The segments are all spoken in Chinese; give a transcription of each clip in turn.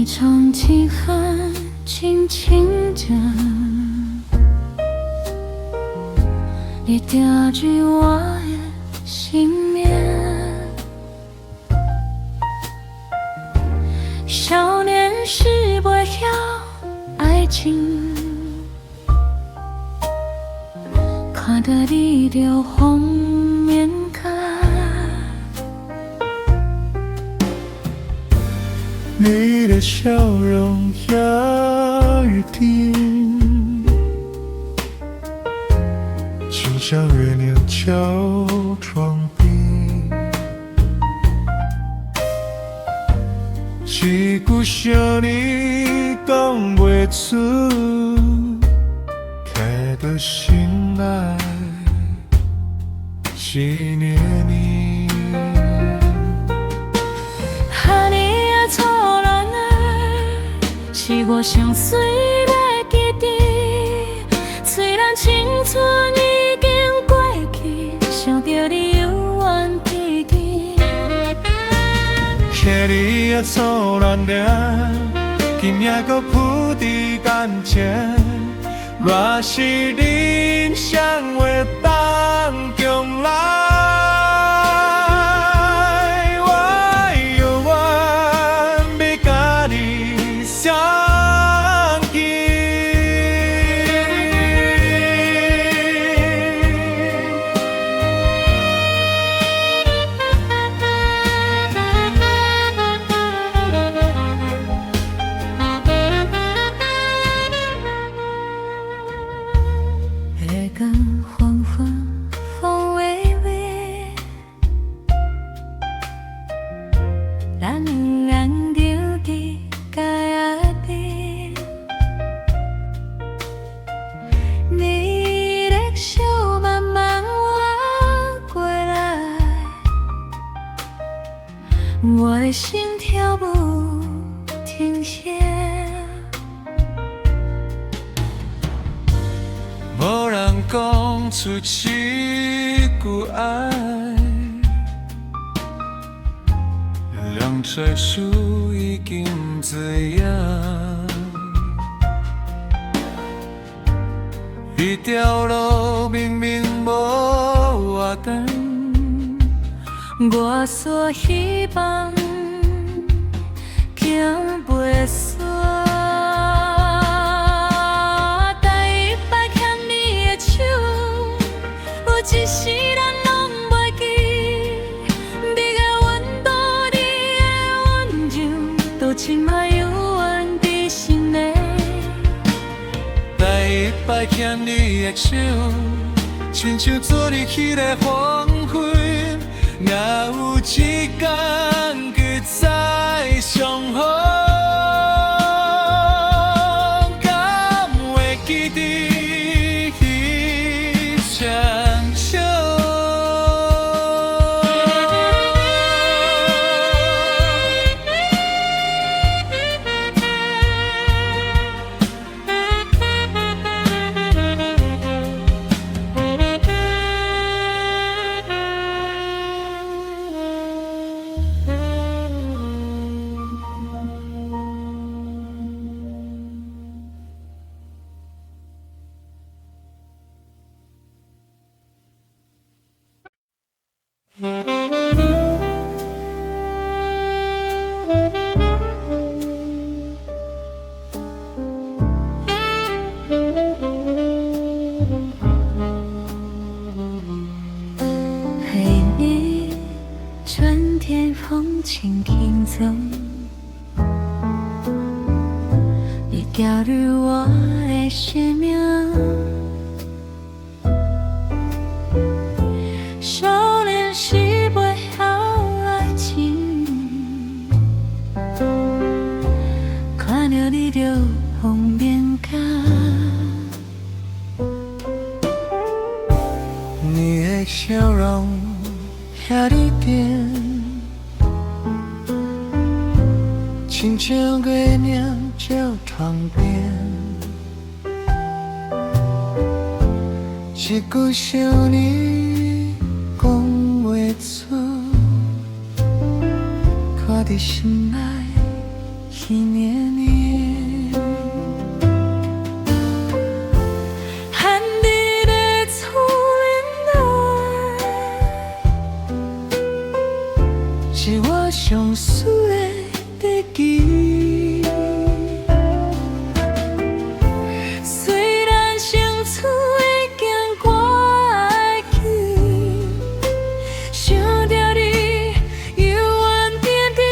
场轻寒，轻轻着，你掉进我的心面。少年时袂晓爱情，看到你就红面甲。你的笑容压日天，就像月亮照窗边。一句想你讲袂出，开的心爱是念你。哈你的错乱儿，是我上水要记得。虽然青春已经过去，想着你犹原记记。听你的错乱了，今夜搁铺伫感情，若是人生话当重来，我永远要甲你相见。月光黄昏，风微微，咱两人丢伫街仔边。你的手慢慢弯过来，我的心跳不停歇。无人讲出一句爱，两嘴事已经知影。一条路明明无活灯，我所希望行袂煞。一世人拢袂记，你的温度，你的温柔，都深埋犹原伫心内。第一摆牵你的手，亲像昨日迄个黄昏，若有一天搁再相逢，敢会记得彼场？陪你春天风轻轻走，你掉入我的生命。少年时袂晓爱情，看到你就红面甲。你的笑容遐日甜，亲像月亮照窗边。一句想你讲袂出，看伫心内一年年，含你的厝里来，是我上思的地基。虽然生厝已经过去，想着你犹原甜甜。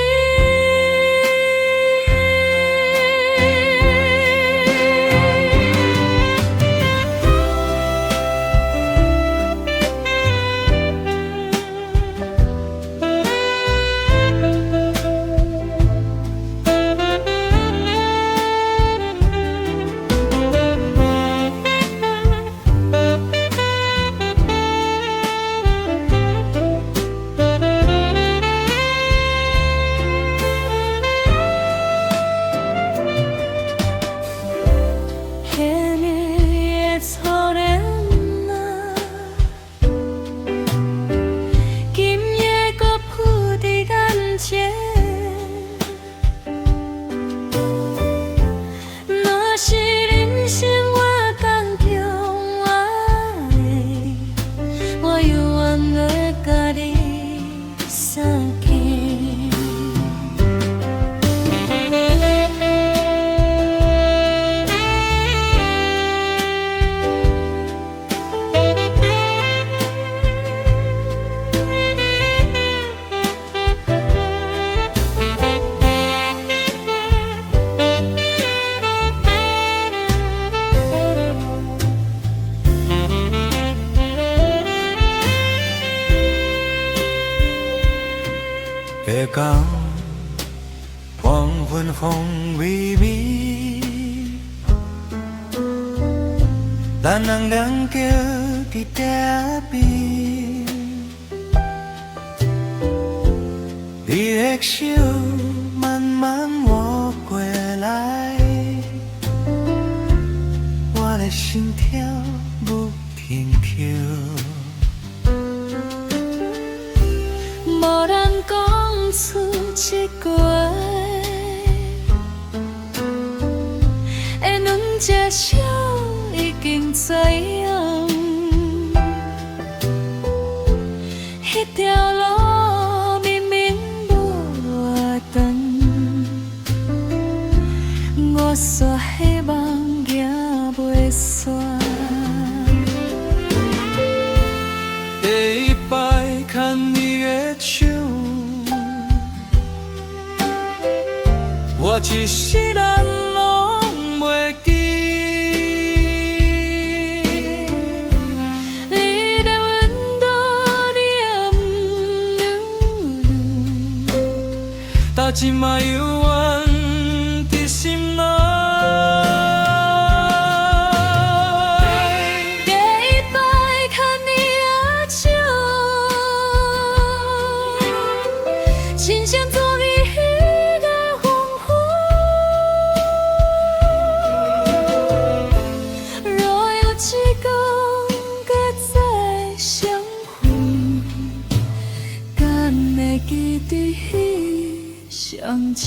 月光，黄昏风微微，咱人两脚伫堤边，你的手慢慢握过来，我的心跳不停跳。无人讲出一句话，会软接受已经知影，迄条路明明无长，我煞希望行袂煞。第一摆牵你的手，我一世人拢袂记。你的温度，你的温柔，到今嘛犹原伫心内。亲像昨日迄个黄昏，若有一天搁再相会，敢会记得迄双手？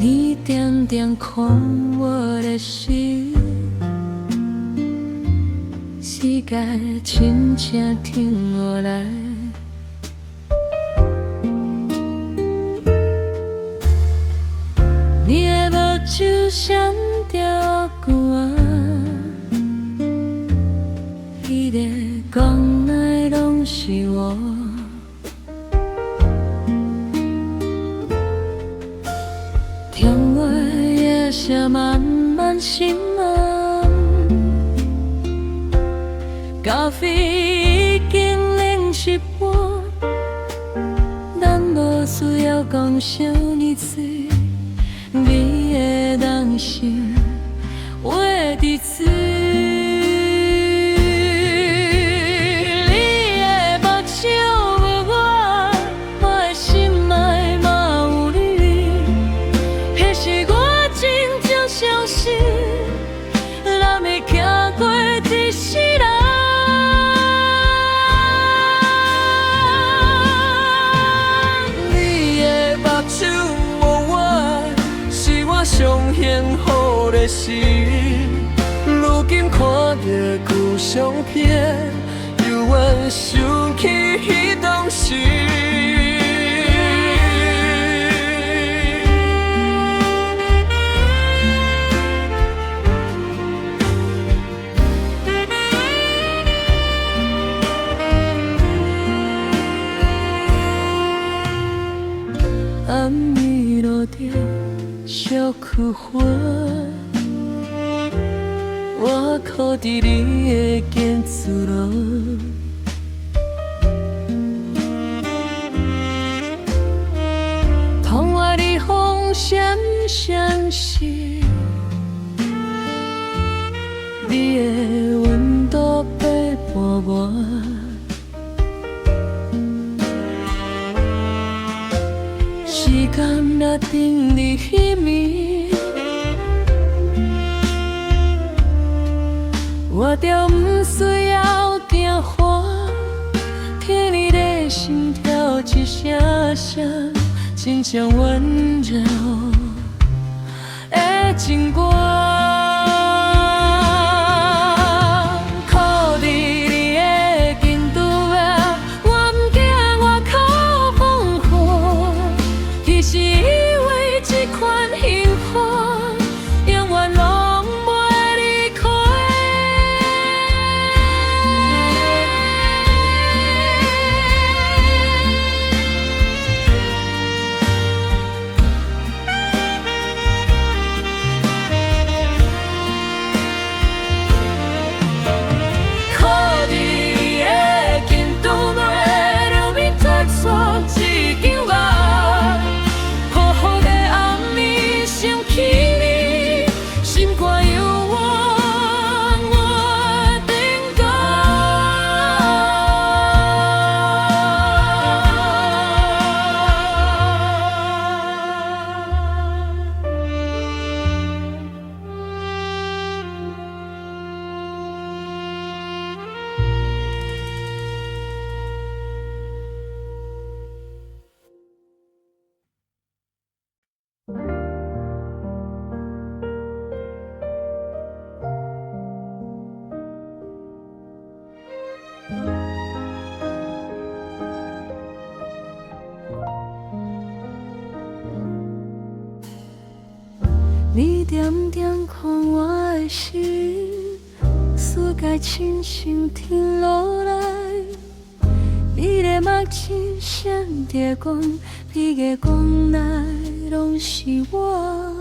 你点点看我的心，世界真正停落来。你的目睭闪着光，迄个讲的拢是我。电话也写慢慢心暗，咖啡已经冷10半，讲什么嘴，你的人生话伫嘴。你的目睭有我，我的心内嘛有你，迄是我真正相信，咱会行过一世人。上幸福的事，如今看着旧相片，犹原想起彼当时。暗暝路顶小区花，我靠伫你的建筑路，窗外的风闪闪烁，你的温度陪伴我。时间若停伫迄暝，我就不需要惊慌，听你的心跳一声声，真正温柔的情歌。你点点看我的心，世界亲像停落来。你的目睭闪着光，你的光内拢是我。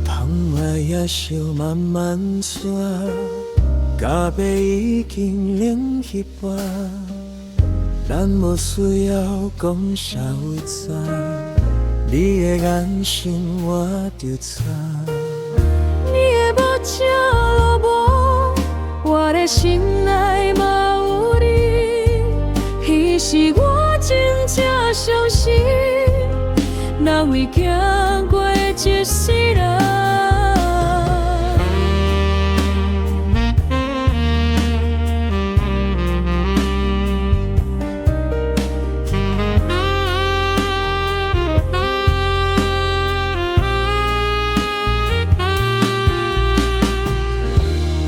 窗外野烧慢慢逝，咖啡已经冷一半，咱无需要讲啥有怎。你的眼神我就知，你的目睭落寞，我的心内嘛有你，彼时我真正相信，咱会行过一世人。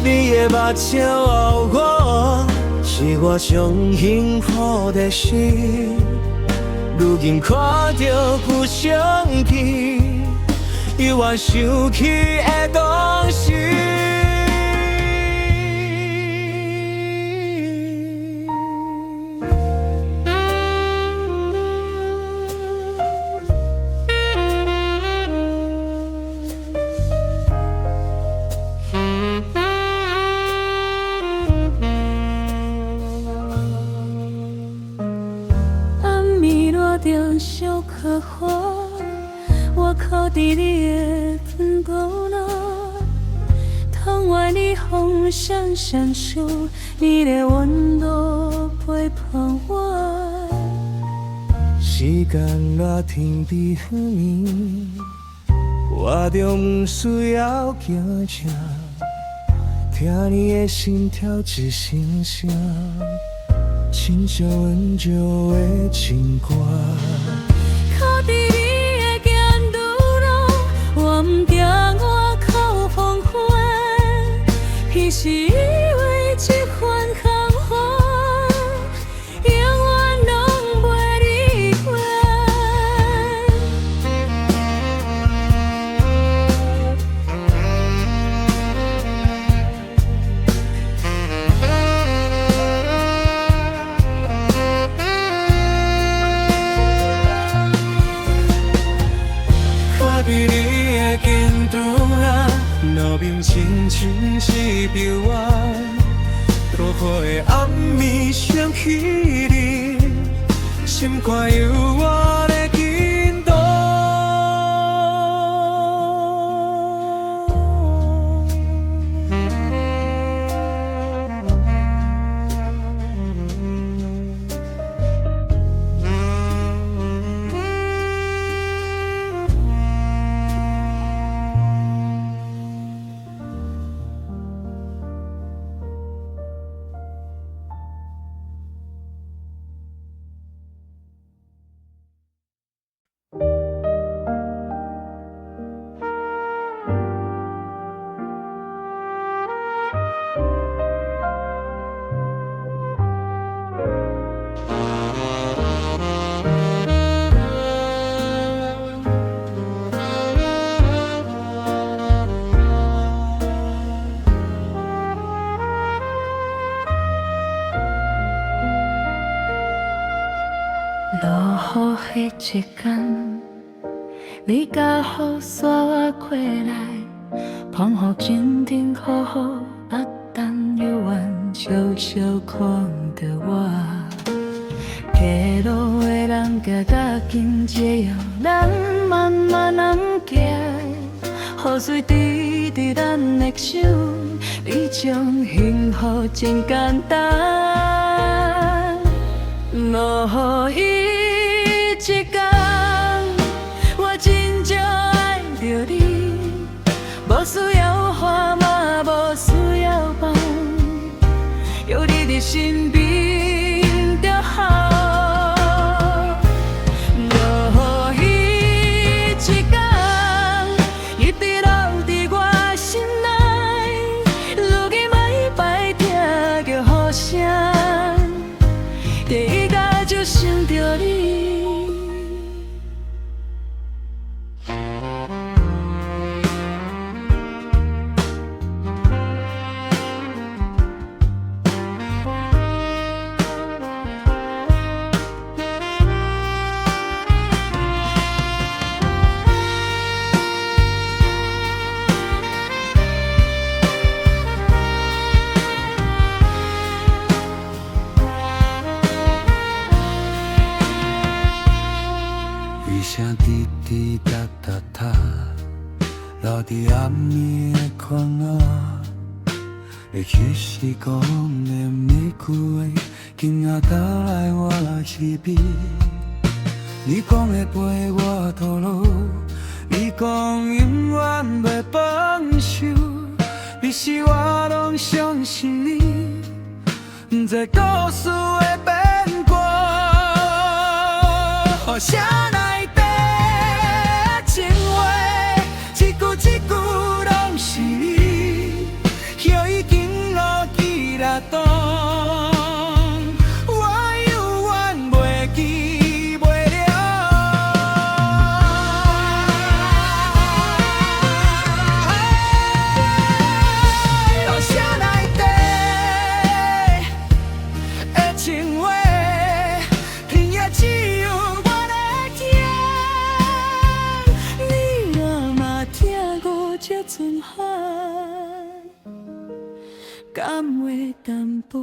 你的目睭有我，是我上幸福的事。如今看着旧相片，犹原想起的当时。着小可花，我靠伫你的粉骨内，窗外日风闪闪烁，你的温度陪伴我。时间热天比远年，我就不需要惊醒，听你的心跳一声声，亲像温柔的情歌。靠伫你的肩拄路，我不惊我口风寒，彼时以为这番风华，永远拢袂离开。我伫你的肩拄啊，路面亲像是标我，大雨的暗暝想起你，心肝由我在震动。落雨迄一天，你甲雨伞我揢来，澎雨真真好好，啊等犹原悄悄看着我。街路的人行甲紧这样，咱慢慢行，雨水滴伫咱的手，你将幸福真简单。落雨一天，我真正爱着你，无需要花嘛，无需要房，有你伫身边就好。落雨一天，一直留伫我心内，如今每摆听着雨声，第一下就想着你。雨声滴滴答答答，落伫暗暝的狂ağ。会去是讲的每句话，今仔倒来我耳边。你讲会陪我到老，你讲永远袂放手，彼时我拢相信你，不知故事会变歌，雨声内底情话，一句一句拢是你，叶已经落去了冬，我永远袂记袂了。雨声内底的情话，天也只有我在听。你若嘛听过这阵雨，敢会淡薄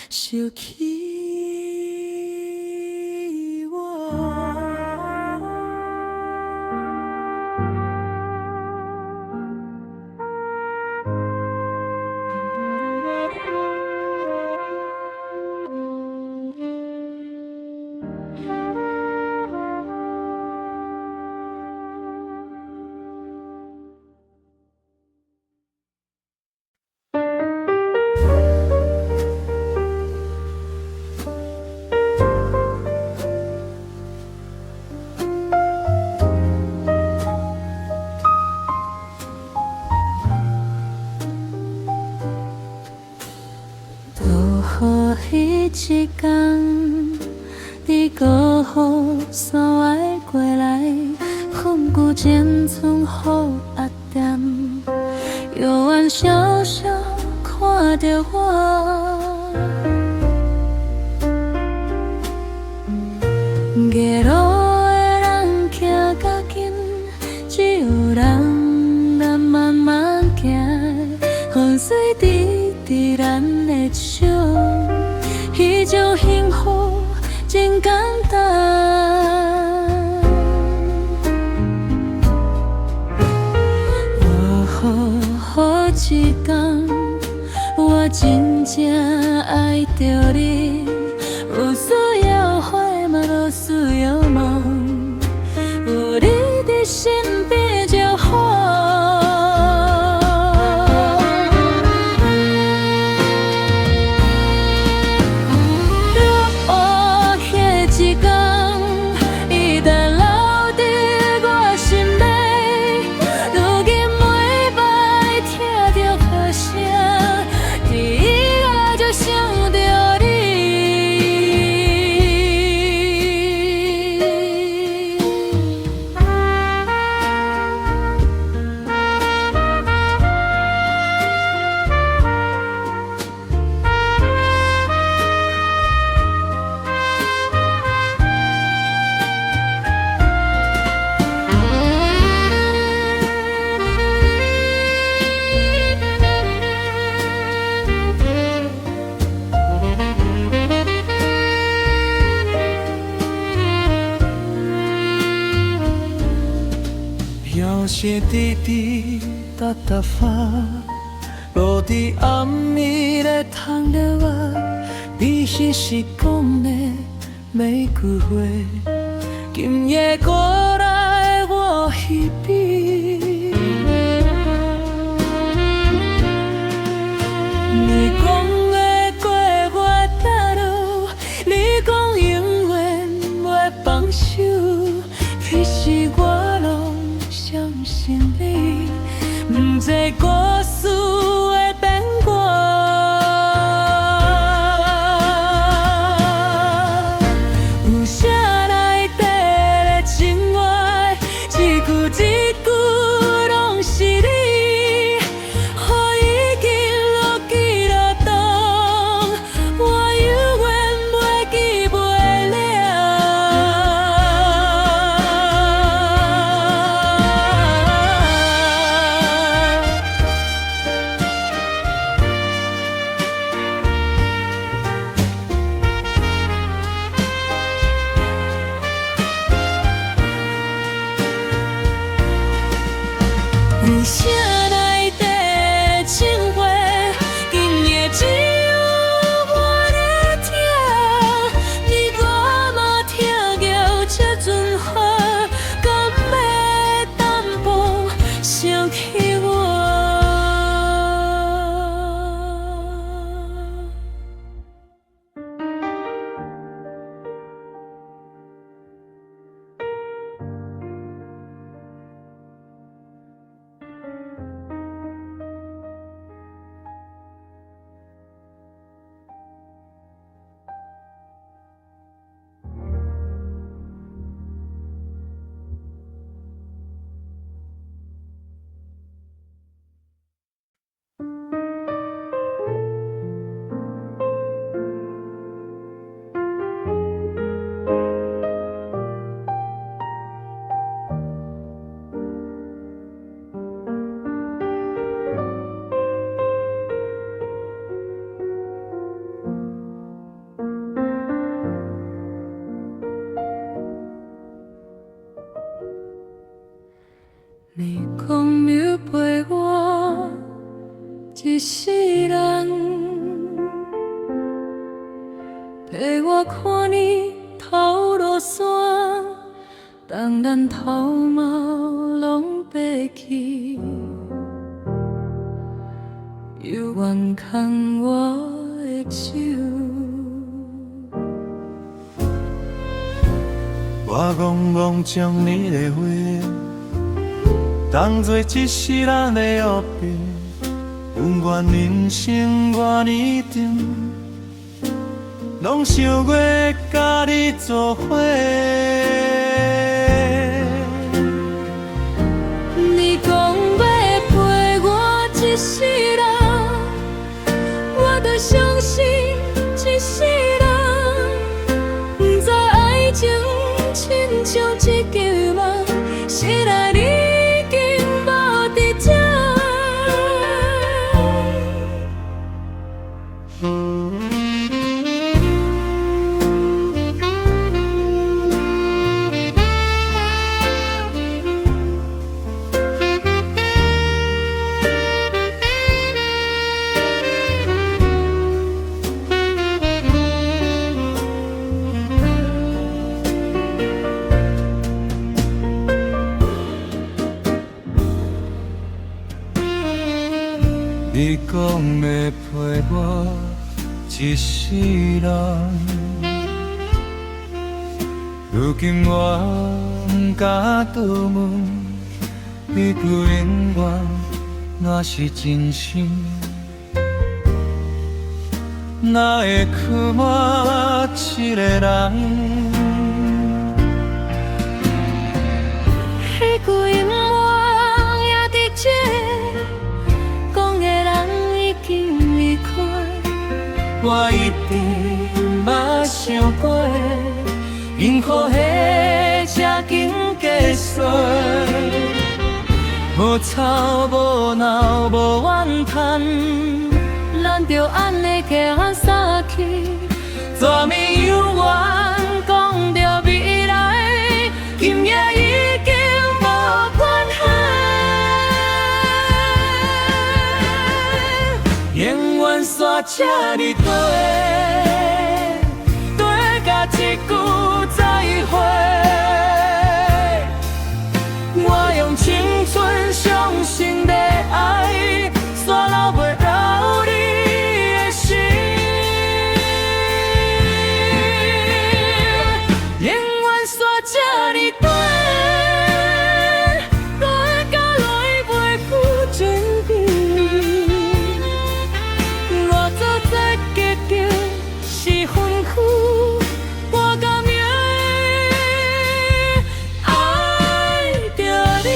想起我？一天，你搁予山外过来，远古前村雨压点，遥远小小看着我。夜路的人行较紧，只有人慢慢行，雨水滴伫咱的手，彼种幸福真简单。我好一天，我真正爱着你，无需要花嘛，无需要梦，有你伫身边就好。飘雪滴滴答答风，落伫暗暝咧窗了我，你稀稀讲的玫瑰花，今夜过来我彼边。你讲的过我踏路，你讲永远袂放手，其实我拢相信你，不知故事会变我。有啥内底的情话，一句一句拢是你，我已经落记了当，我永远袂记袂了。有啥内底的情话，今夜只有我在听，你我嘛听到这阵话，敢要淡薄想起我？你讲要陪我一世人，陪我看你头落山，当咱头毛拢白去，犹原牵我的手。我戆戆将你的花，当作一世人的约定，有缘人生我年长，拢想月甲你作伙。你讲要陪我一世人，我就相信一世人。不知爱情亲像一球梦，醒来你已经无伫这。你讲要陪我一世人，如今我不敢多问，你句永远若是真心，哪会去我一个人？迄句永远也伫这。我一定捌想过，因何迄这紧结束？无吵无闹无怨叹，咱就安尼行散去。怎么犹原讲着未来？今夜已经无关系。永远煞这呢短，短甲一句再会。我用青春相信的爱，煞留袂了你的心。永远煞这呢短，短甲来袂赴前边。我做这结局是分开，我甘愿爱着你。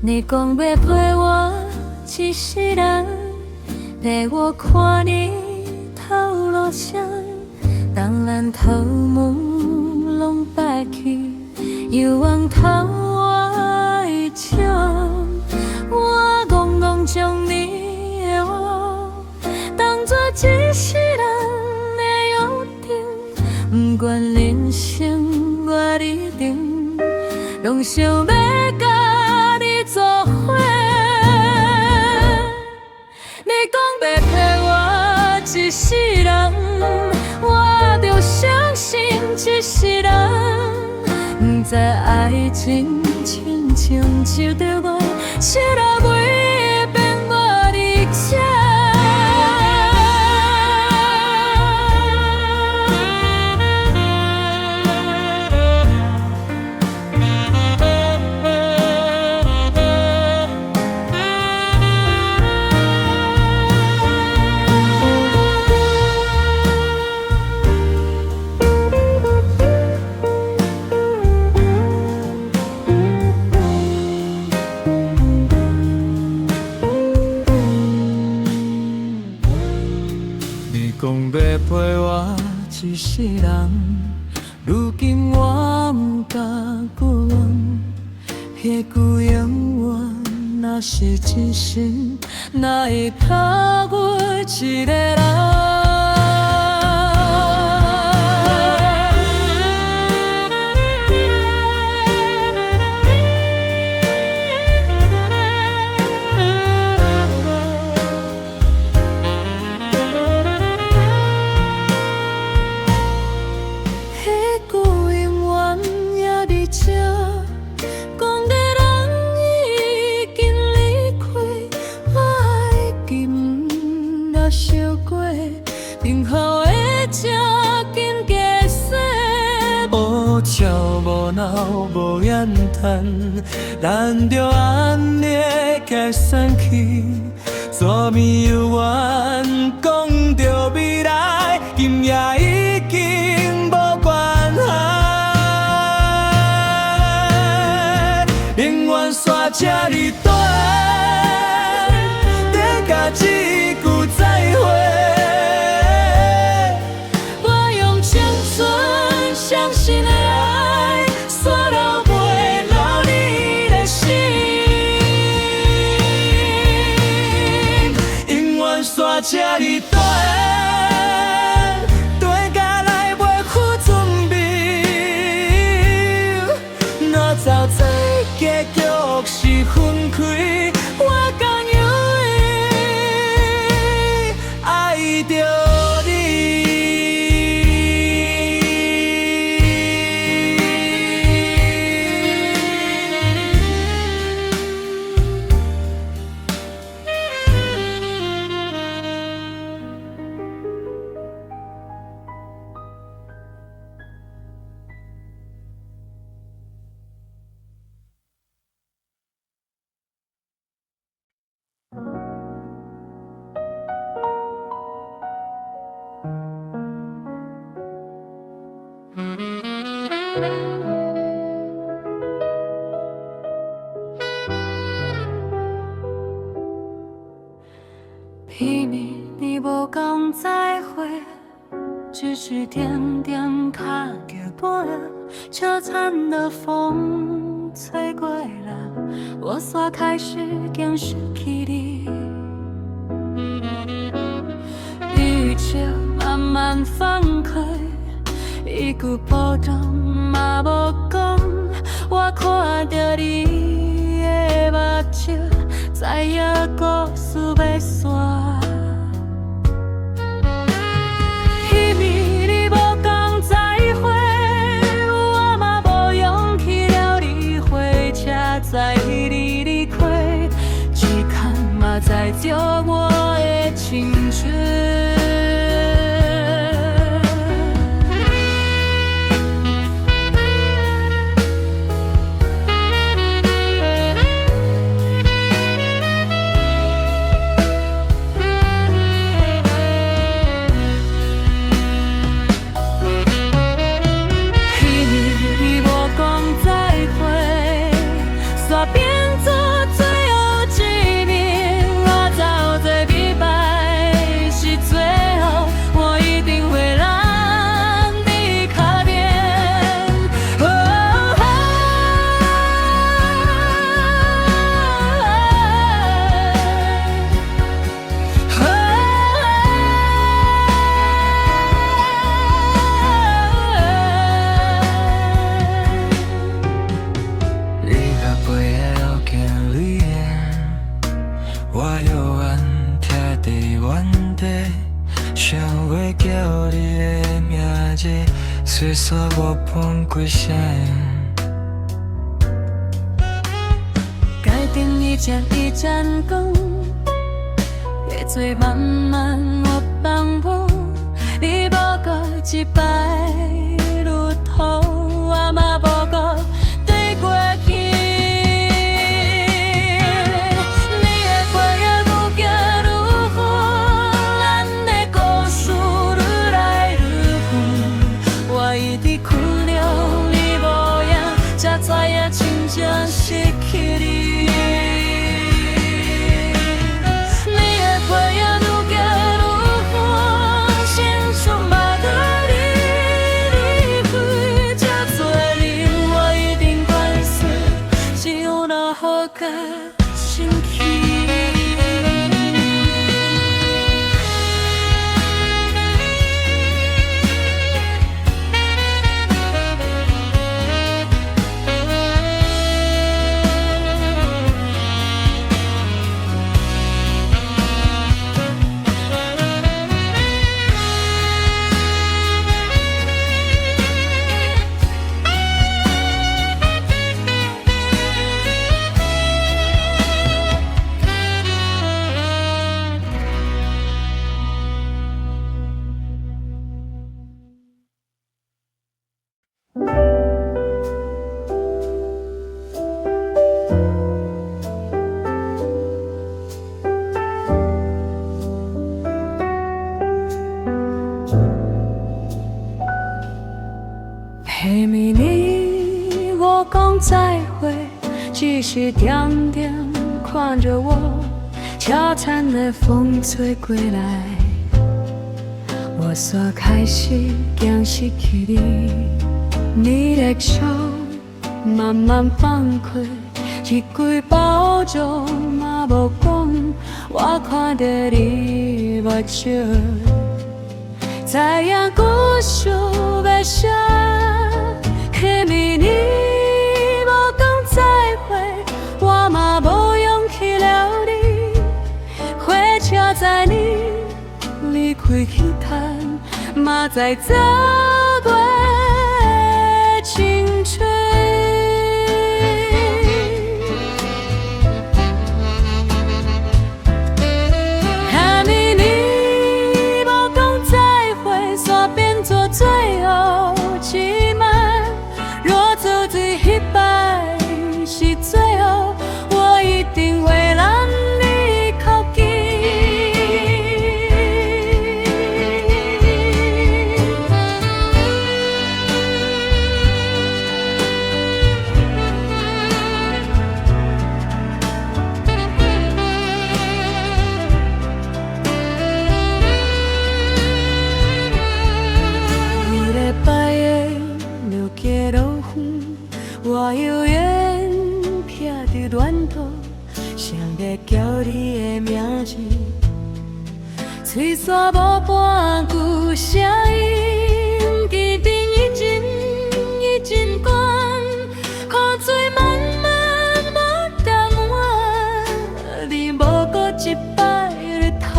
你讲要陪我一世人，陪我看日头落山。当咱头毛拢白去，又往头我的笑，我戆戆将你的我当作一世人的约定，不管人生我一定拢想要甲你作伙。你讲要陪我一世人，我就相信一世人。不知爱情亲像一条我，失落袂变我的这。讲要陪我一世人，如今我不敢讲，迄句永远若是真心，哪会怕我一个人？烧过，任何的正经假死。乌鸟无闹无言谈，咱着安尼解散去。纸面犹原讲着未来，今夜已经无关系。永远煞这里短，得甲一句再会。我用青春相信的爱，锁牢袂留你的心。永远煞这里短，对甲来袂负准备。哪知在结局是分开，我甘愿爱着你。拼命你无讲再会，只是点点卡着背，车残的风吹过了，我煞开始更失去你。宇宙慢慢放开，一句波动嘛无讲，我看着你的目睭，知影故事要散。彼暝你无讲再会，我嘛无勇气了理会，车载你离开，只看嘛载着我的青春。虽说我碰过谁，改变一站一站讲，会做慢慢我放我，你无过一摆路途，我嘛无过对过去。你的背影愈行愈远，咱的故事愈来愈远。我一直困了，你无影，才知影真正失去你。你的背影愈行愈远，心却嘛跟你离开，这多年我一定关心，只有那好个生气。是点点看着我，悄惨的风吹过来，我所开始竟失去你，你的手慢慢放开，一句包装嘛无讲，我看到你目睭，知影故事要写，可暝你无讲再会，我嘛无勇气了你，火车载你离开去谈，嘛在走过青春。哈密你无讲再会，煞变作最后一晚。若做对彼摆是最后，我一定会让你靠近。你礼拜的六街路远，我犹原撇伫乱途，想要叫你的名字，嘴煞无半句声音，记得已真悬，雨水慢慢无淡完，你无过一摆日头，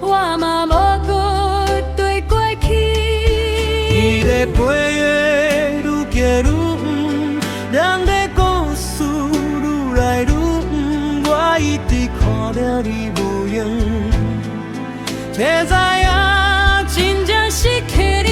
我嘛无过对过去。伊在飞的愈行愈远，人的故事愈来愈远，我一直看着你无影，才知影真正失去你。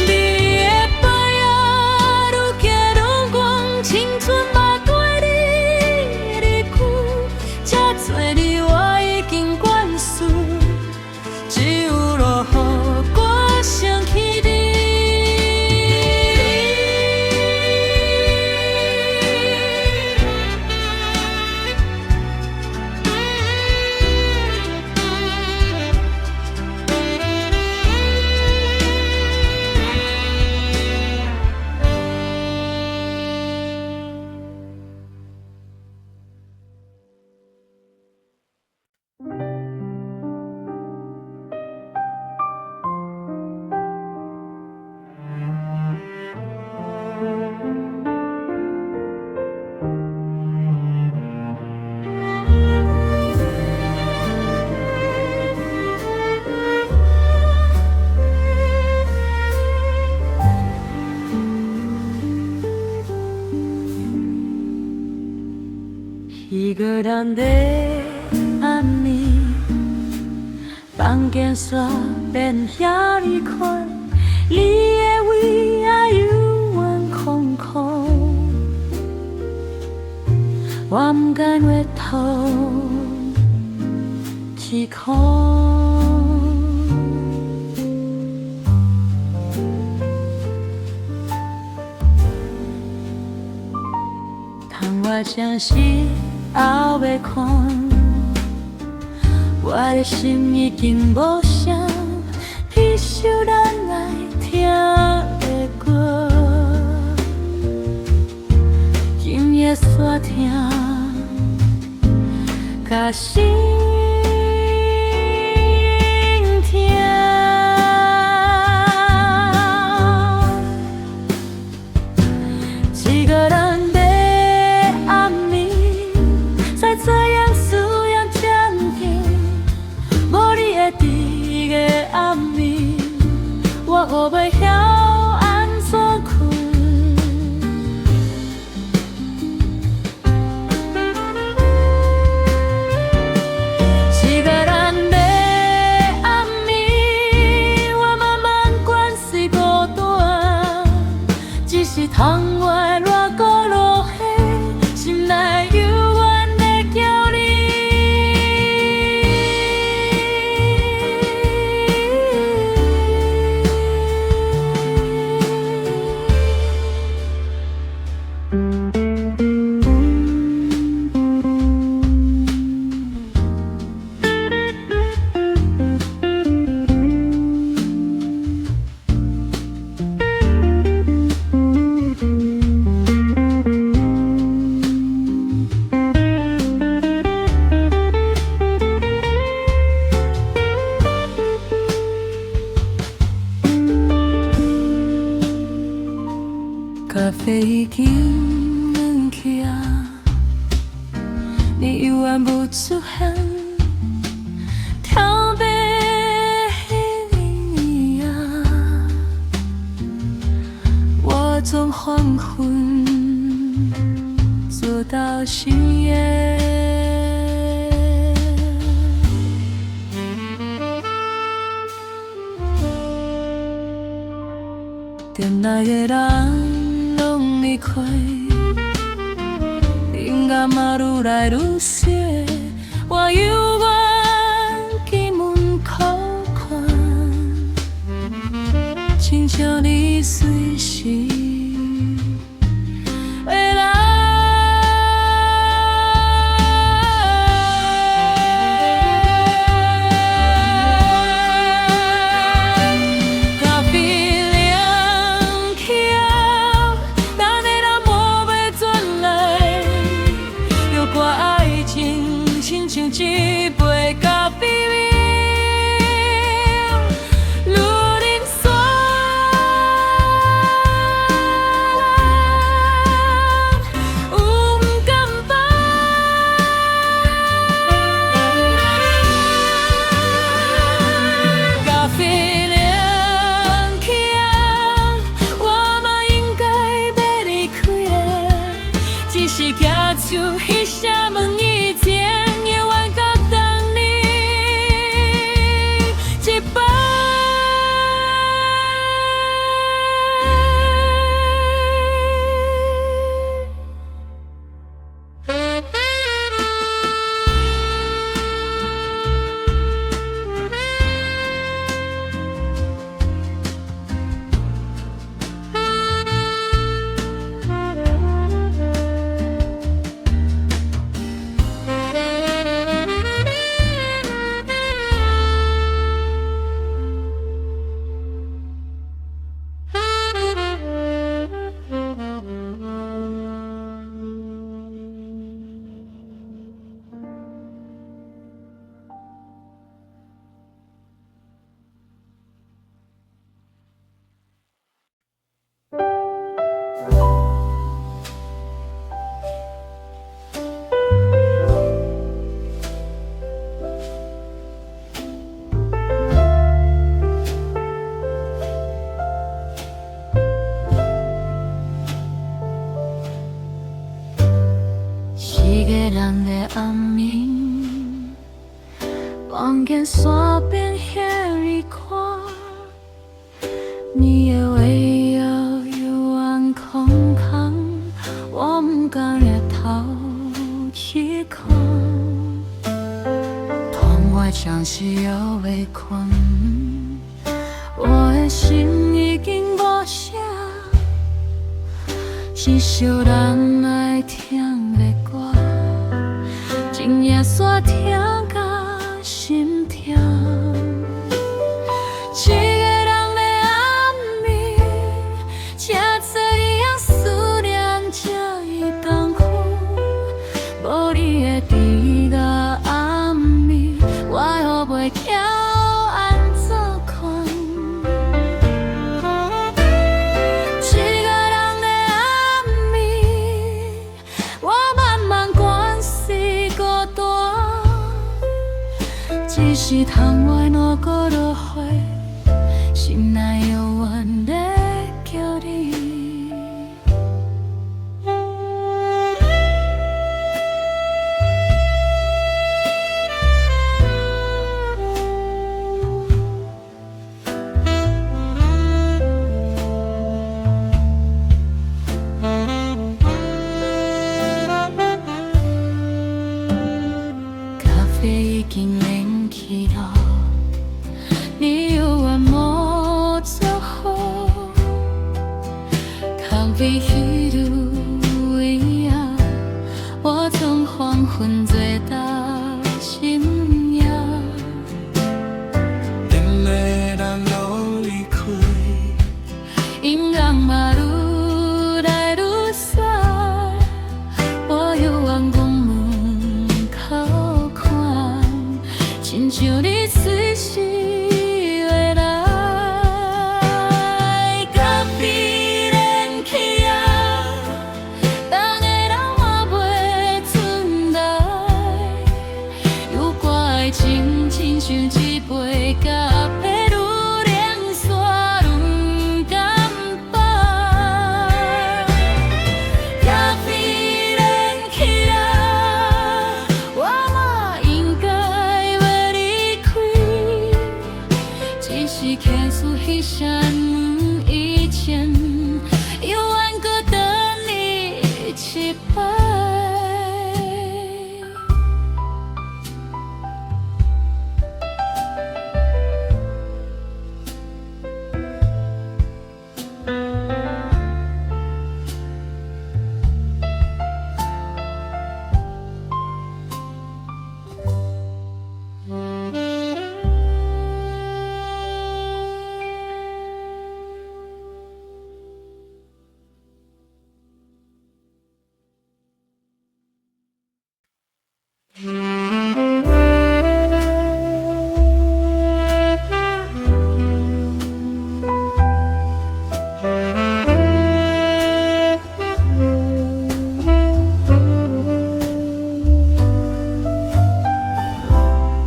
你的背啊，愈行愈远，青春嘛跟你离开，这多年我已经灌输。只有落雨，我想起你。一个人的暗暝，房间煞变遐尼宽，你的胃啊幽怨空空，我不敢回头一看。当我将是后要看，我的心已经无声，一首咱爱听的歌，今夜煞听，甲心痛。一个人的暗暝，在这样思念渐甜，无你的伫个暗暝，我何袂晓安怎困？一个人的暗暝，我慢慢关系孤单，只是窗外热过落雨，心啡已经冷去啊，你永远不出现，跳白你啊，我从黄昏坐到深夜。店内的人拢离开，音乐嘛愈来愈少，我犹原金门口看，亲像你随时会来。一杯咖啡味，愈啉酸，有不甘放。咖啡凉起啊，我嘛应该要离开的，只是举手迄声问以前。人的暗暝，望见山边遐离开，你的围绕幽暗空空，我不敢日头去看，窗外像是又要困，我的心已经无声，是想人爱听的歌。今夜煞听甲心痛，一个人的暗暝，车做你啊思念这伊痛苦，无你的伫甲暗暝，我又袂晓安怎困。一个人的暗暝，我慢慢关死。只是窗外若搁落雨，心内永远在叫你。咖啡已经冷去了，你犹原无做好，咖啡迄路位啊，我从黄昏坐到深夜。等的人拢离开，音乐嘛愈来愈散，我犹原讲门口看，亲像你随时会来。咖啡冷起啊，像一杯咖啡，愈冷煞愈甘饱。咖啡冷起来，我嘛应该要离开，只是客诉迄扇门以前，犹原搁等你一摆。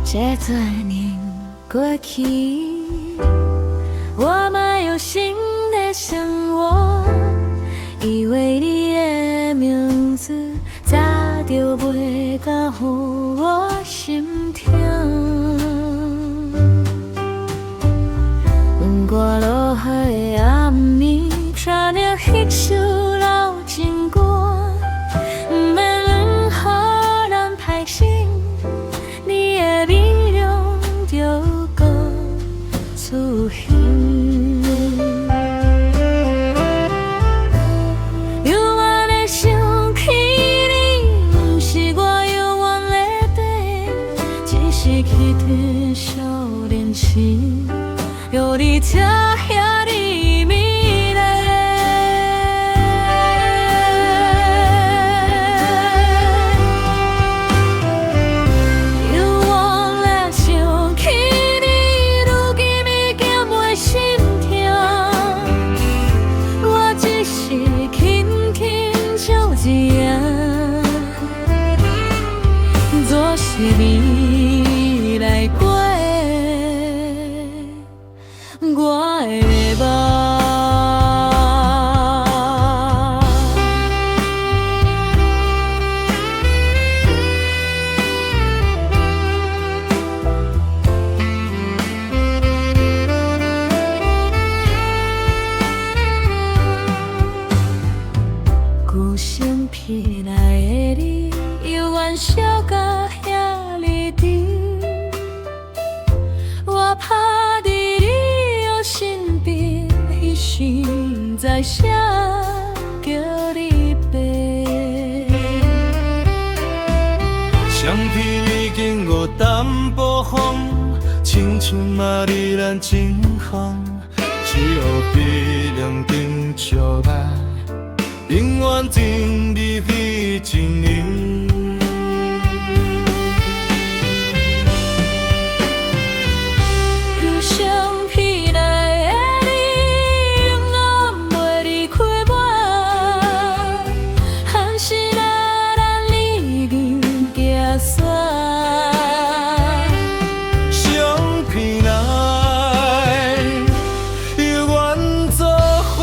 这多年过去，我嘛有新的生活，以为你的名字早就袂甲予我心痛。我落雨的暗暝，听着迄首老情歌，不免任何人歹心。你的面容就搁出现，永远的想起你，不是我永远的等，只是迄段少年情，有你才遐哩美丽。是你来过我的梦。孤身僻来的你，犹原笑甲遐哩甜。我趴伫你腰身边，迄时在写叫你爸。相片已经无淡薄风，青春嘛离咱真远，只有鼻梁顶笑来，永远沉溺彼情影。相片内的你，永远袂离开我，含是那咱离人行山。相片内永远做伙，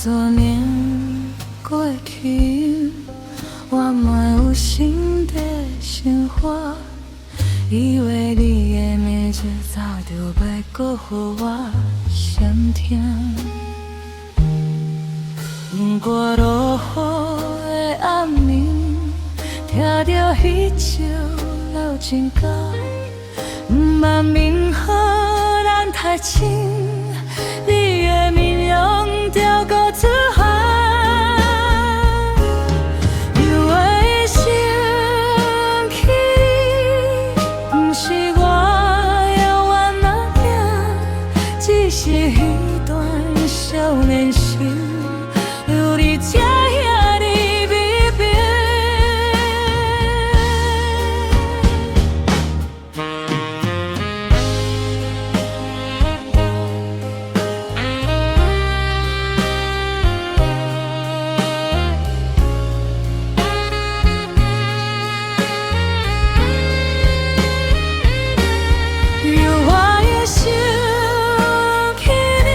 多年过去，我嘛有新的生活，以为你的名字早就要搁予我闪听。不过落雨的暗暝，听着彼首老情歌，不茫明好咱太深，你的面容着搁出汗。又会想起你，不是我遥远仔囝，只是彼段少年时。有你这遐呢美丽，有我也想起你，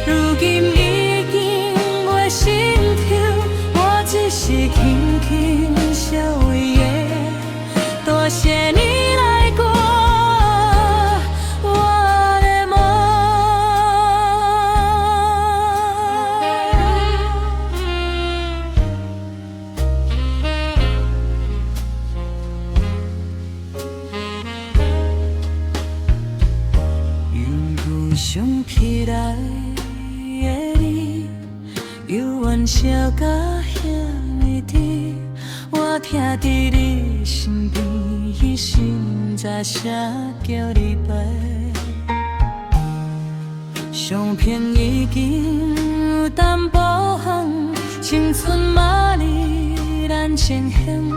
如今已经袂心跳，我只是轻轻笑伊的，多谢你来过我的梦。犹如想起来的你，犹原笑甲遐尼甜，我徛伫你身边，迄心才写叫你陪。相片已经有淡薄红，青春嘛离咱前行，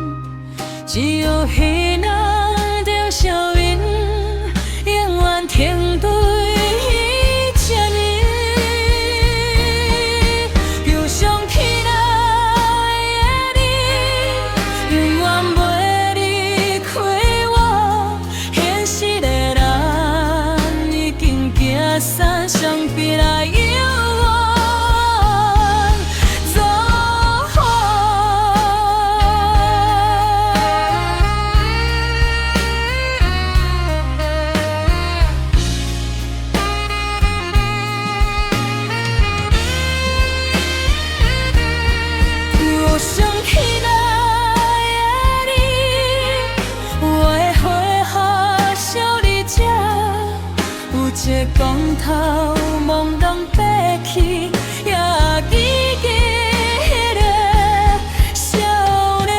只有彼那着笑面，永远停对这年。又想起来的你，永远袂离开我。现实的咱已经行散，相别来犹原作伴。又想起来的你，我会花下笑你这，有一个光头朦胧爬起，也记起迄个少年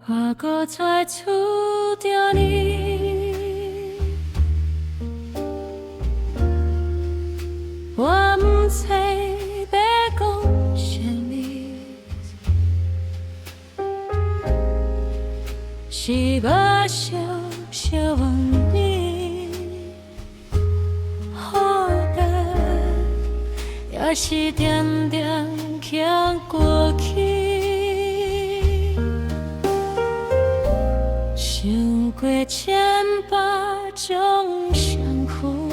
我搁再厝着你，我不知要讲啥物，是我小小问你，好的，也是点点行过去。想过千百种相负，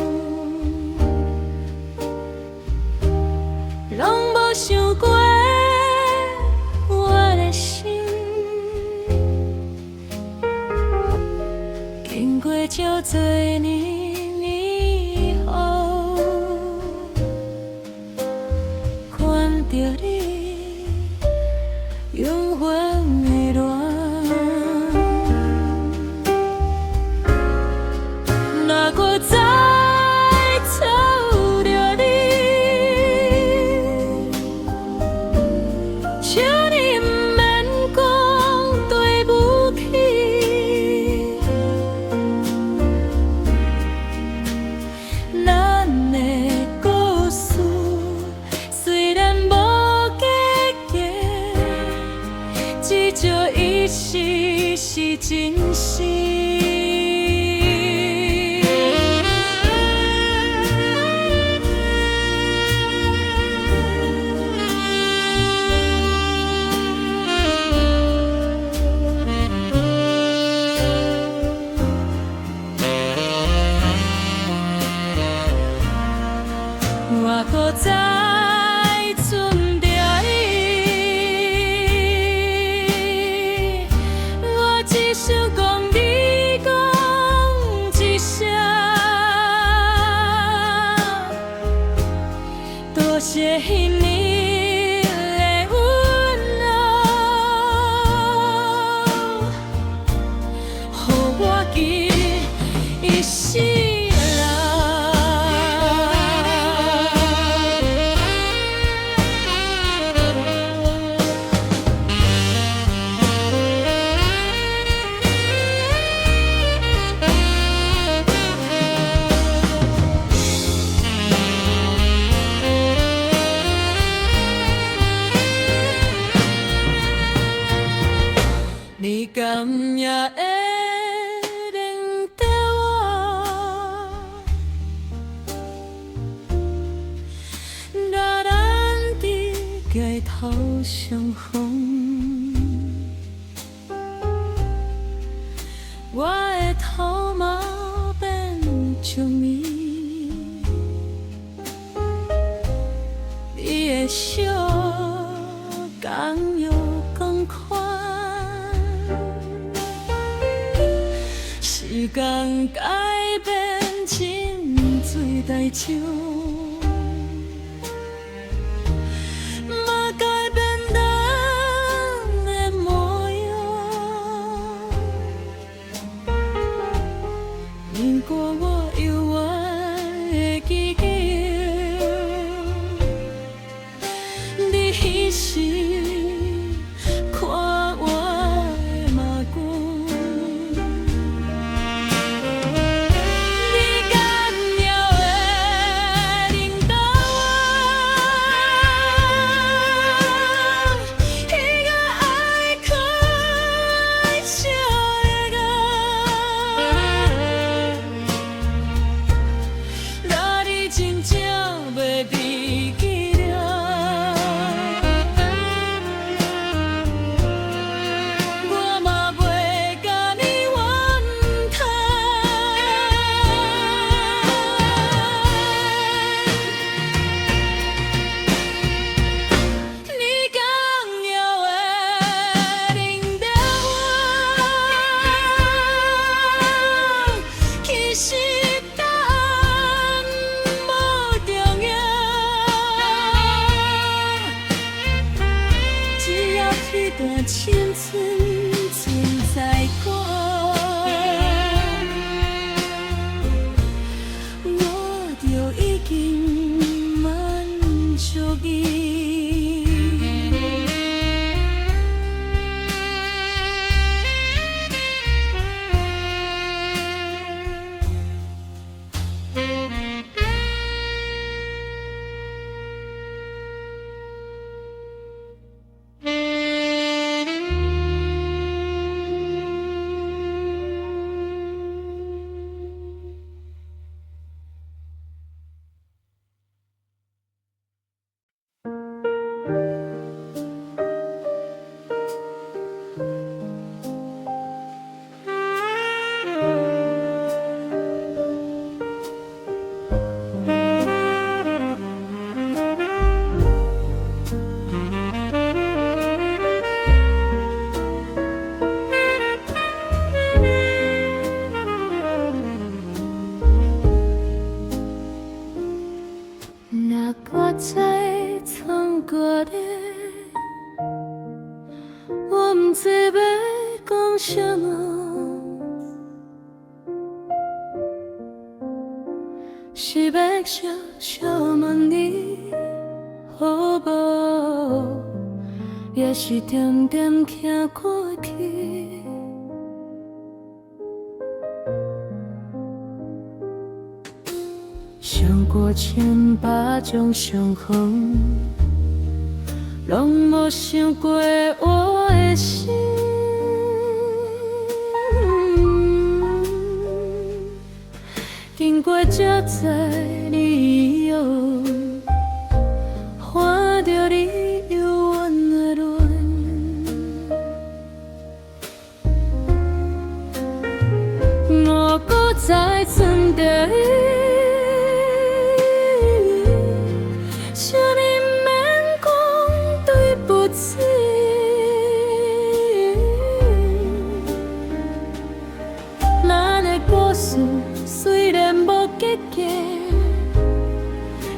拢无想过我的心。经过这多年以后，看着你永远的恋。再找着你，请你不免讲对世人。你敢也会认得我？若咱伫街头相逢，我的头毛变将面，你的笑敢有同款？时间改变真水代少，嘛改变咱的模样。如果我犹原会记得你彼时看我的目光。青春存在过，我就已经满足伊。若我知创过的，我不知要讲什么，是要小小问你好无，也是点点行过去。想过千百种伤痕，拢无想过我的心。经过这多理由，看着你幽怨的脸，我搁再存在伊。虽然无结局，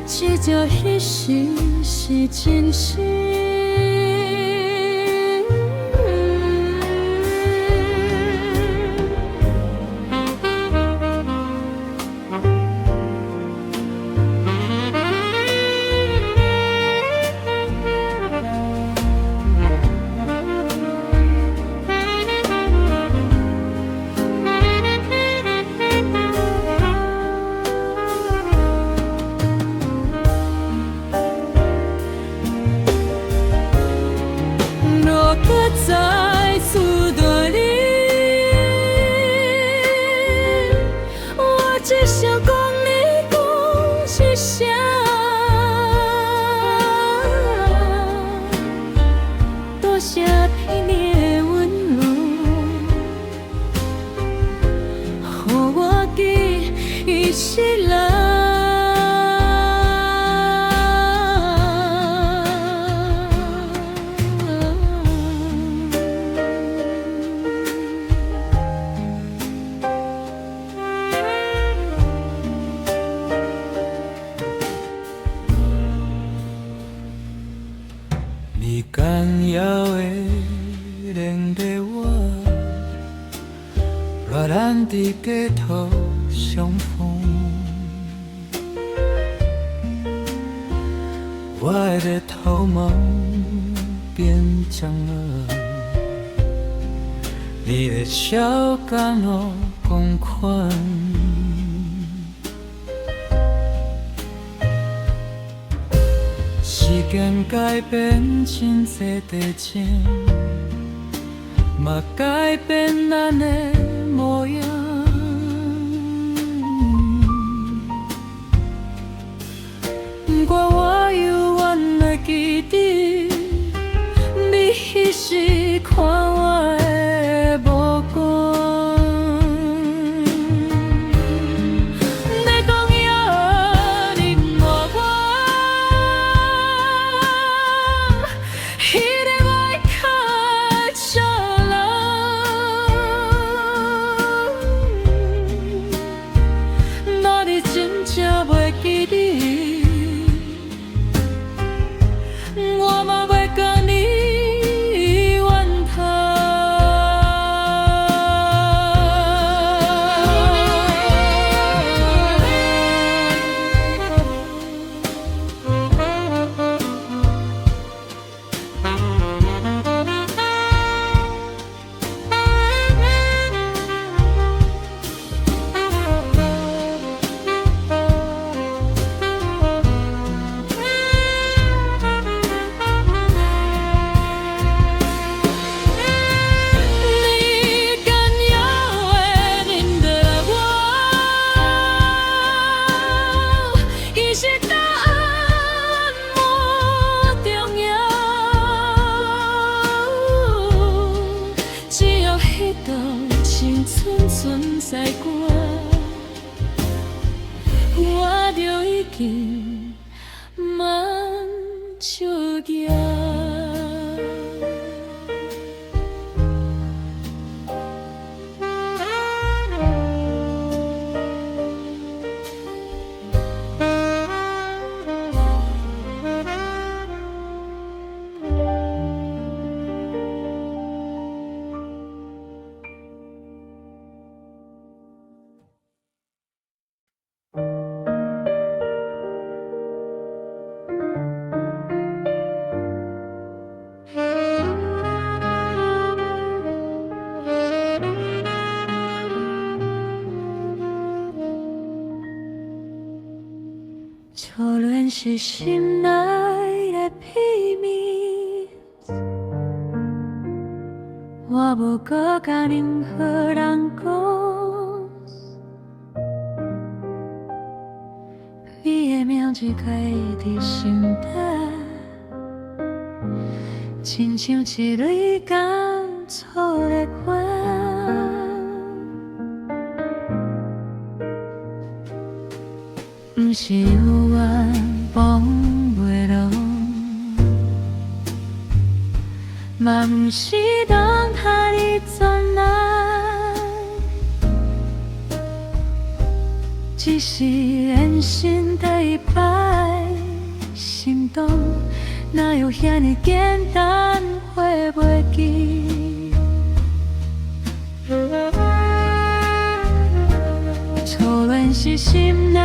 至少迄时是真实。予我记伊是咱。你干扰的连着我，若咱伫街头相逢，我的头毛变僵了，你的笑敢若公款。时间改变真多地情，嘛改变咱的模样。不过我犹原会记得，你彼时看我的目光。你讲要忍我，彼个我较少人，若你真正袂记得。我嘛袂甲你怨存在过，我就已经满手惊。初恋是心内的秘密，我无搁甲任何人讲，你的名字开伫心底，亲像一蕊甘草的花。不是有缘碰袂拢，嘛不是当他的专爱，只是缘分第一摆心动，哪有遐尼简单会袂记？初恋是心内。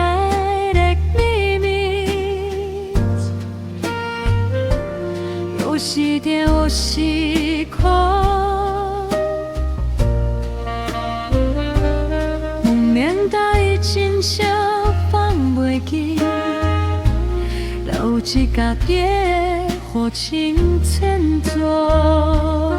有时甜，有时苦，不免答应真正放袂记，留一家己的好情牵做。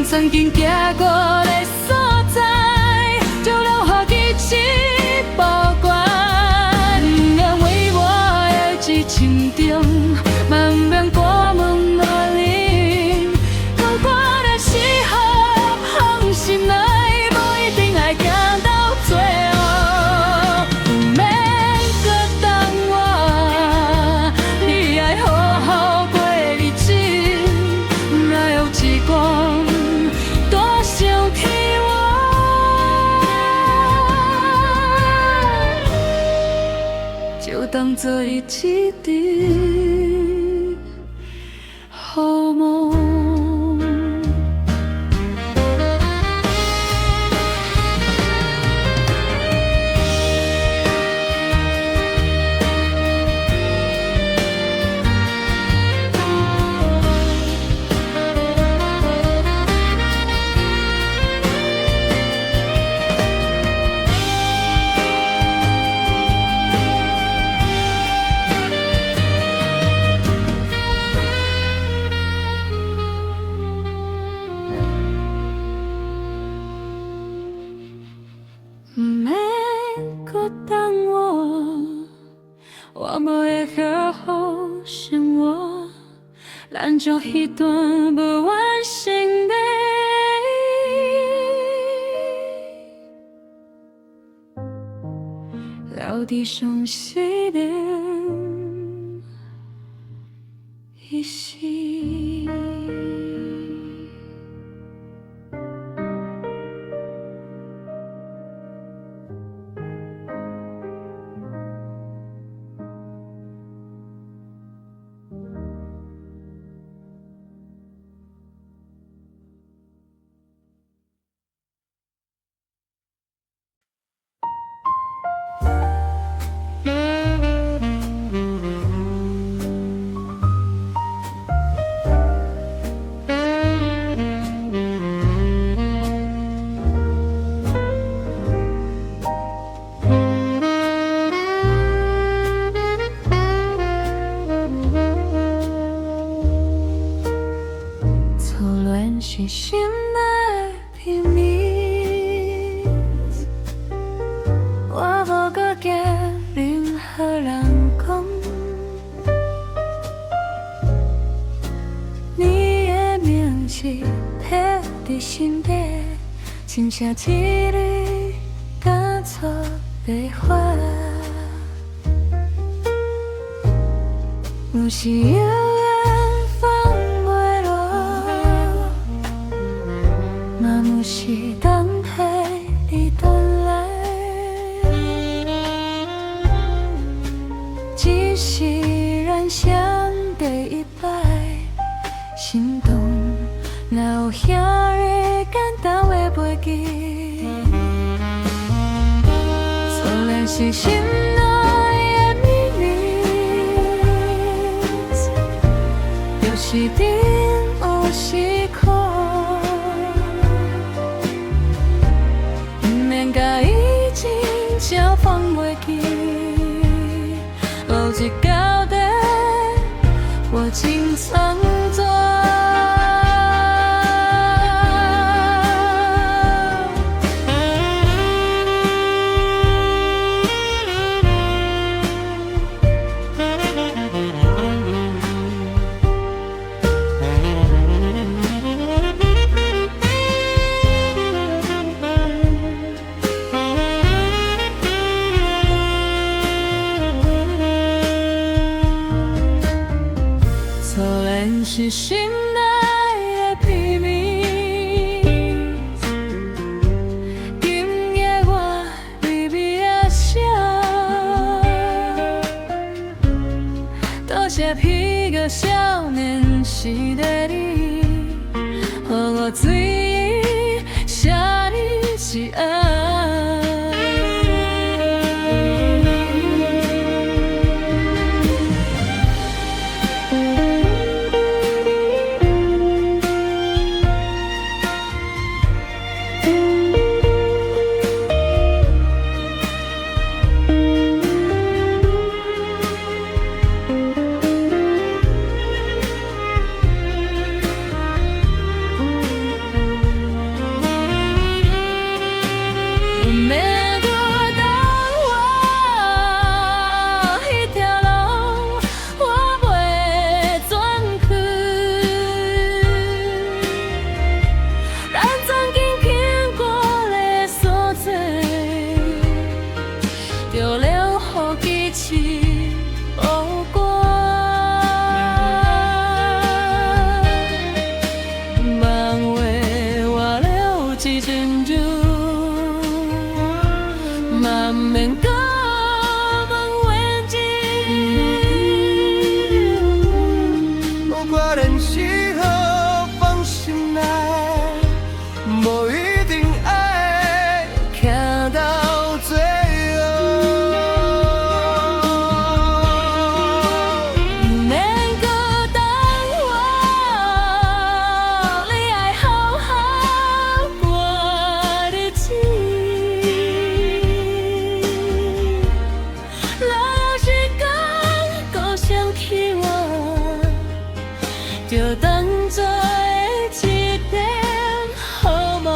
曾经行过的所在，就留予记忆保管。安慰我的激情中，慢慢过问落你，讲我的时候放心来，不一定爱行到最后，不免搁等我，你爱好好过日子，哪有一光多想起我，就当作一场好梦。不免搁等我无会好好生活，咱将彼段无完成的留伫伤心的一时。是心内秘密，我无搁惊任何人讲，你的名字刻伫心底，亲像一缕干燥的花，有时犹原放袂落，嘛有时等待你转来，只是咱相第一摆，心动哪有遐尔简单的袂记，虽然是心内的秘密，有时甜有时苦，不免甲伊真正放袂记，留一交代我情苍作。是心内的秘密，今夜我微微的笑，多谢彼个少年时的你，予我最写你是爱。作的一点好梦。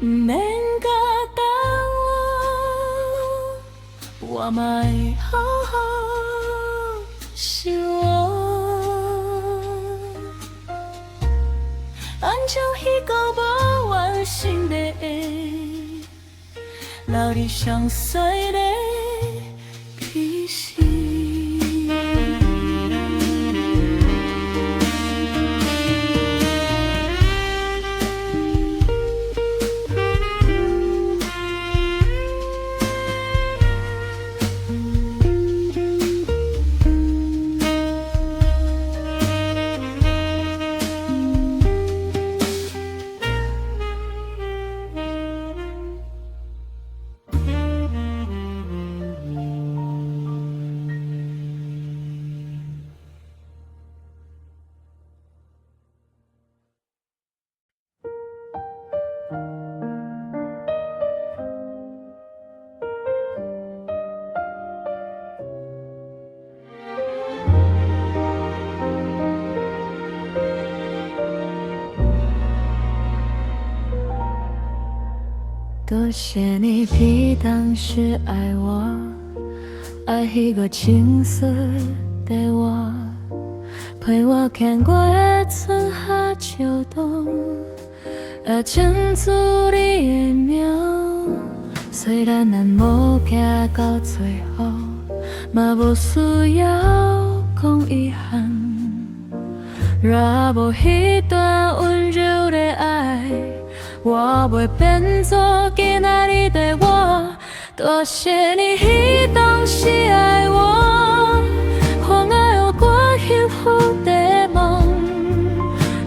免甲等我嘛会好好想安怎彼个无完成的会留你上衰的脾气。多谢你比当时爱我，爱迄个青涩的我，陪我看过的春夏秋冬，也牵住你的名。虽然咱无行到最后，嘛无需要讲遗憾，若无迄段温柔的爱。我袂变做今仔日的我，多谢你迄当时爱我，让我有过幸福的梦。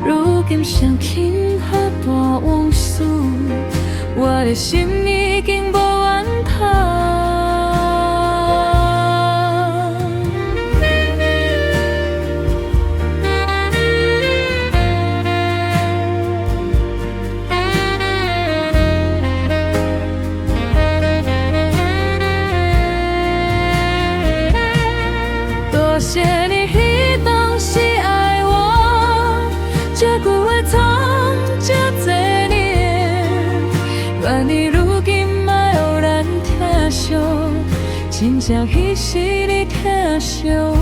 如今想起好大往事，我的心已经无源头。多谢你迄当时爱我，这句话藏这多年，愿你如今嘛有咱疼惜，真正迄时你疼惜我。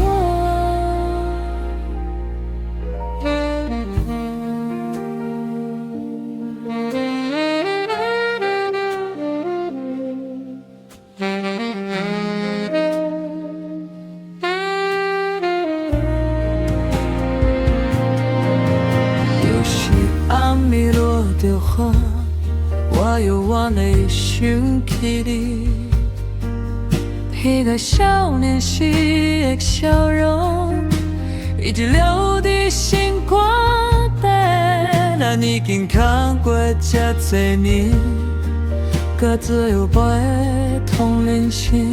我永远会想起你，迄个少年时的笑容，一直留伫心肝底。咱已经扛过这多年，到最后陪同人生。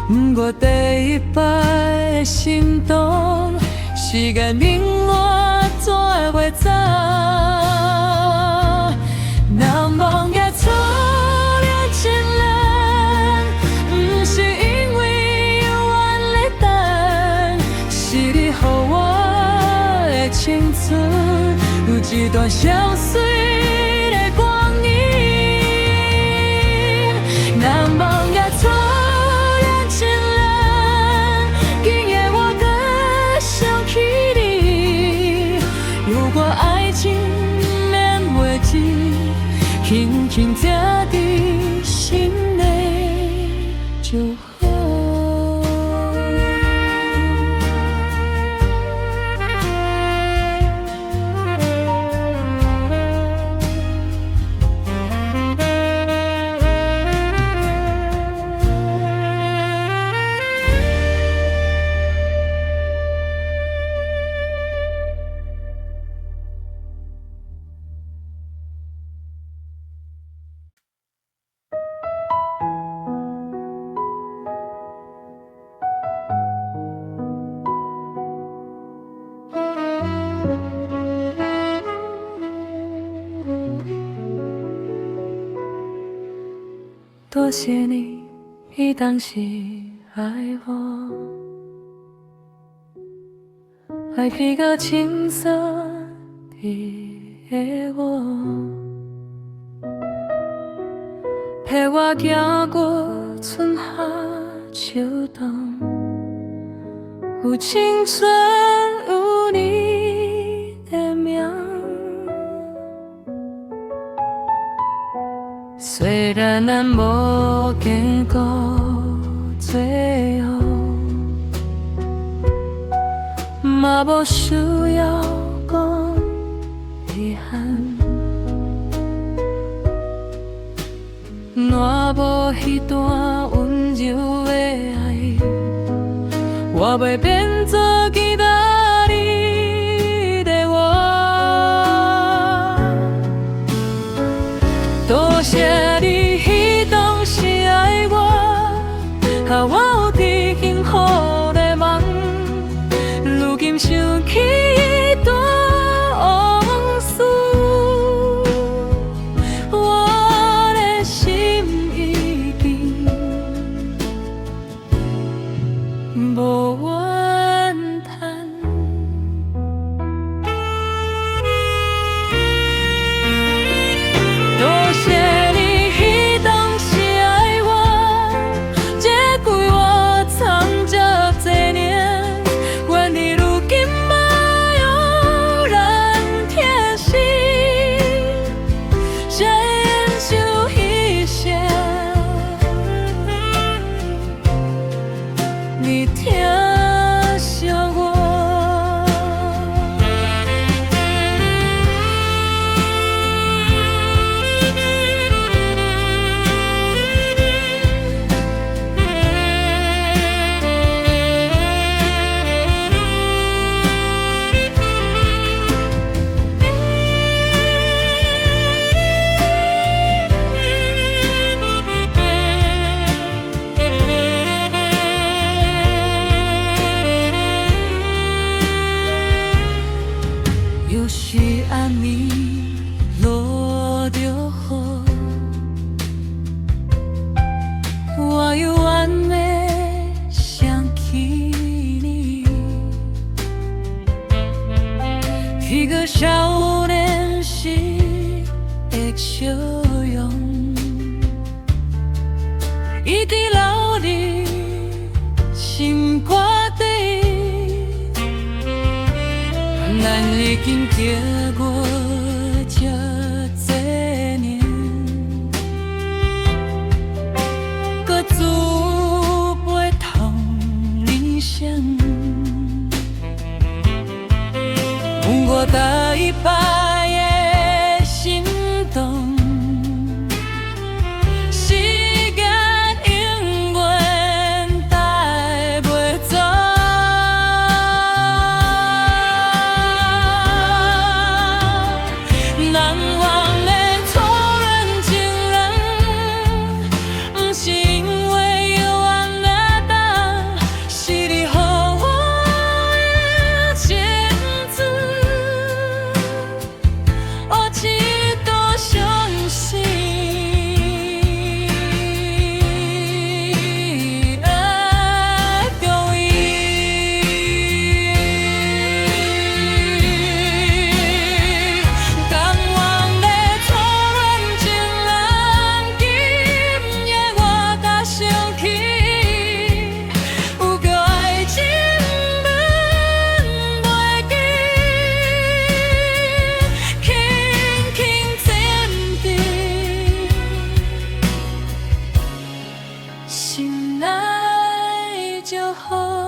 不过第一摆的心动，时间明我怎会知？难忘也初恋情人，不是因为永远在等，是你予我的青春有一段相随的光阴。难忘也初恋情人，今夜我更想起你。如果爱情免袂记。轻轻贴在心内就好。多谢你当时爱我，爱披个青色的我，陪我行过春夏秋冬，有青春有你的名。虽然咱无见过最后，嘛无需要讲遗憾，若无迄段温柔的爱，我袂变做期待你的我。多谢你当时爱我，予我有伫幸福的梦。如今想起一段往事，我的心已经无怨叹。多谢你当时爱我，这几我藏着多年，愿你如今嘛悠然天心，谁人就一些，你疼惜我。又是暗暝落着雨，我又完美想起你，一个少年时的笑容，一直留伫心肝底。咱已经走过这多年，搁自陪同人生，有我台摆的心动，时间永远带袂走。难忘的初恋情人，不是因为有缘来等，是你予我的情字，我一度相信会中意。敢忘的初恋情人，今夜我才想起，有叫爱情问袂记，轻轻沉沉，心内就好。